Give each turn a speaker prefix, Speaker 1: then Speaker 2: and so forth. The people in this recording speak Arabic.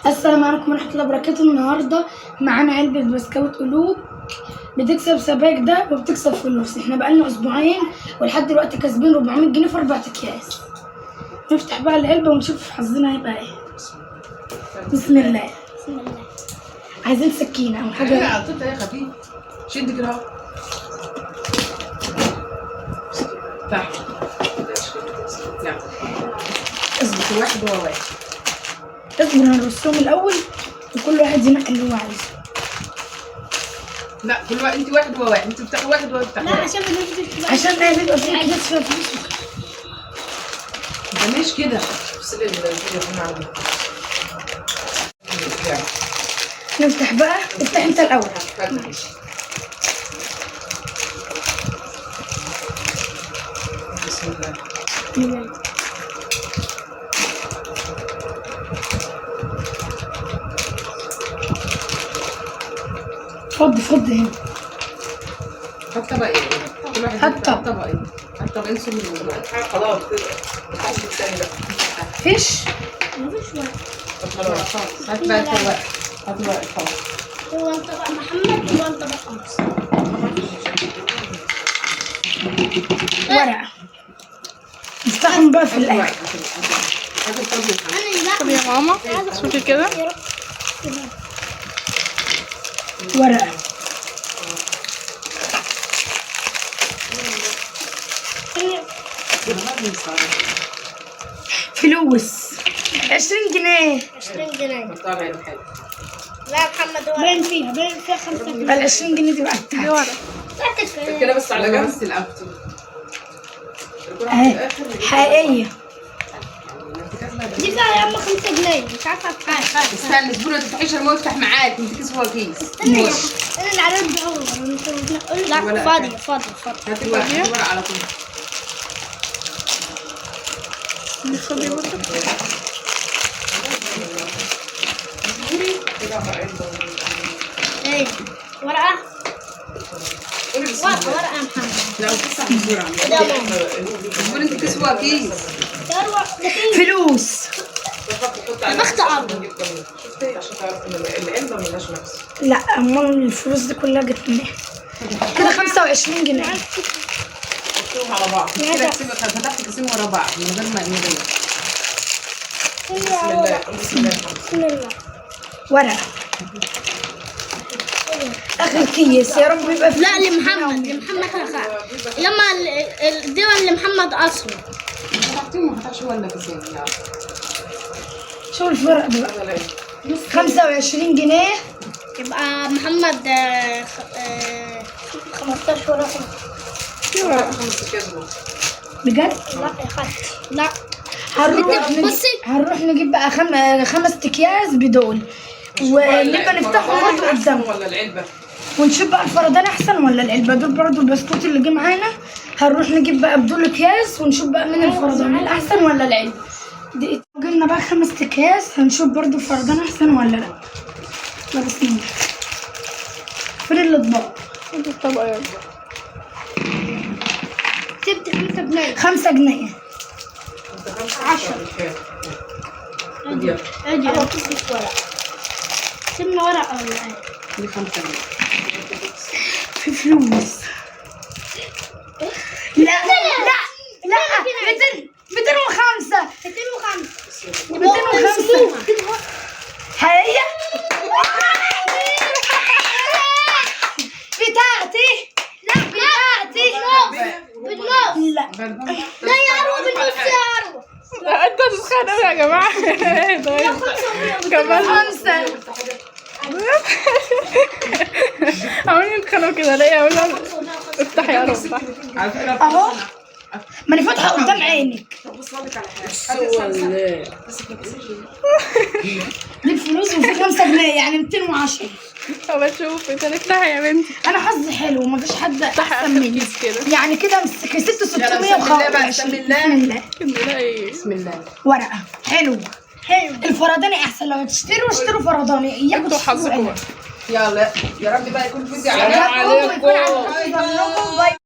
Speaker 1: السلام عليكم ورحمة الله وبركاته. النهارده معانا علبة بسكوت قلوب بتكسب سباك ده وبتكسب فلوس. احنا بقالنا اسبوعين ولحد دلوقتي كاسبين 400 جنيه في 4 اكياس. نفتح بقى العلبة ونشوف حظنا هيبقى ايه. بسم الله. بسم الله. عايزين سكينة او حاجة.
Speaker 2: لا عطيتها يا خفيف. شد كده اهو. تحت. لا. اصبر واحد ورا واحد.
Speaker 1: اصبر هنرصهم الاول وكل واحد ينقي اللي هو عايزه.
Speaker 2: لا كل واحد انت واحد ورا واحد، انت بتاخد واحد ورا بتاع.
Speaker 1: لا عشان ما يبقى في حاجات فيها فلوس.
Speaker 2: ده مش كده. بص لي الفيديو عندي.
Speaker 1: نفتح بقى. افتح انت الاول.
Speaker 2: بسم الله.
Speaker 1: فض هنا.
Speaker 2: هات طبقين. كل واحد
Speaker 1: هات
Speaker 2: هات طبقين. هات طبقين سمين. خلاص كده. الحاجة الثانية بقى.
Speaker 1: فيش؟
Speaker 2: مفيش ورق. خلاص. هات بقى الورق. هات الورق خلاص.
Speaker 3: هو طبق محمد وهو طبق قمص.
Speaker 1: ورقة. نفتحهم بقى في الآخر.
Speaker 2: هات الفضل.
Speaker 3: طب
Speaker 4: يا ماما شوفي كده
Speaker 1: ورقة. فلوس 20 جنيه.
Speaker 3: 20 جنيه.
Speaker 2: حلو.
Speaker 3: لا محمد هو باين فيها 5 جنيه.
Speaker 1: بقى 20 جنيه دي بقى بتاعتي.
Speaker 2: كده بس على جنب. بس الاول.
Speaker 1: اهي حقيقية.
Speaker 3: دي فيها يا اما 5 جنيه مش عارفه بحاجه.
Speaker 2: استنى اصبري ما تفتحيش الماء يفتح معاك انت كيس هو كيس.
Speaker 3: استنى انا اللي عرفت اهو. لا فاضي.
Speaker 2: هات الورق على طول.
Speaker 3: ايه ورقه
Speaker 2: ورقه
Speaker 3: يا محمد.
Speaker 2: لا بص على بسرعه. اصبري انت كيس هو كيس.
Speaker 1: فلوس.
Speaker 3: طبخت عرض.
Speaker 2: عشان تعرف ان العلبه ملهاش نفس.
Speaker 1: لا امال الفلوس دي كلها جت منين؟ كده 25 جنيه.
Speaker 2: حطيهم على بعض. كده اكسبك فتحت كيسين ورا بعض من غير ما نغير. بسم الله. بسم الله.
Speaker 3: بسم الله.
Speaker 1: ورقة. اخر كيس يا رب يبقى في.
Speaker 3: لا لمحمد خلع. يما الدول لمحمد اصلا.
Speaker 2: فتحتيهم ما فتحش ولا كيسين يلا.
Speaker 1: شوف الفرق دي بقى. 25 جنيه.
Speaker 3: يبقى محمد 15 ورقة.
Speaker 2: ورقه 5 اكياس.
Speaker 1: بجد؟
Speaker 3: لا يا خالتي لا.
Speaker 1: هنروح نجيب بقى 5 اكياس بدول ونبقى نفتحهم برضه قدام
Speaker 2: ولا العلبه.
Speaker 1: ونشوف بقى الفردان احسن ولا العلبه. دول برضه البسكوت اللي جه معانا. هنروح نجيب بقى بدول اكياس ونشوف بقى من الفردان الاحسن ولا العلبه. دي جبنا بقى 5 اكياس. هنشوف برضه الفردان احسن ولا لا. لا بسم الله. فين الاطباق؟
Speaker 4: الطبق يلا.
Speaker 3: سبت 5 جنيه.
Speaker 1: 5 جنيه.
Speaker 3: 10. ادي ورقة. سيبنا ورقة ولا ايه؟
Speaker 2: دي 5 جنيه.
Speaker 1: في فلوس. لا 205 حقيقة. بتاعتي. لا
Speaker 3: يا عروة بالنص يا عروة.
Speaker 4: لا انتوا تتخانقوا يا جماعه. كمان
Speaker 1: 5.
Speaker 4: عاملين يتخانقوا كده ليه؟ اقول لهم افتحي يا رب.
Speaker 2: على فكره
Speaker 1: اهو ما انا فاتحه قدام عينك.
Speaker 2: بص لك على حاجه.
Speaker 1: دي الفلوس وفي 5 جنيه يعني 210.
Speaker 4: طب اشوف انت افتحي يا بنتي.
Speaker 1: انا حظي حلو ومفيش حد
Speaker 4: افتحي
Speaker 1: احسن
Speaker 4: اخر
Speaker 1: مني.
Speaker 4: كيس كده.
Speaker 1: يعني كده كسبت
Speaker 2: بسم الله بقى.
Speaker 1: 625.
Speaker 2: بسم الله.
Speaker 1: بسم الله.
Speaker 4: كده ايه؟
Speaker 2: بسم الله.
Speaker 1: ورقة حلوة. الفرداني احسن. لو تشتروا اشتروا فرداني. اياكم
Speaker 4: انتوا حظكم.
Speaker 2: يلا يا رب بقى يكون فيديو
Speaker 1: عليكم. يكون على حسب ظنكم. باي.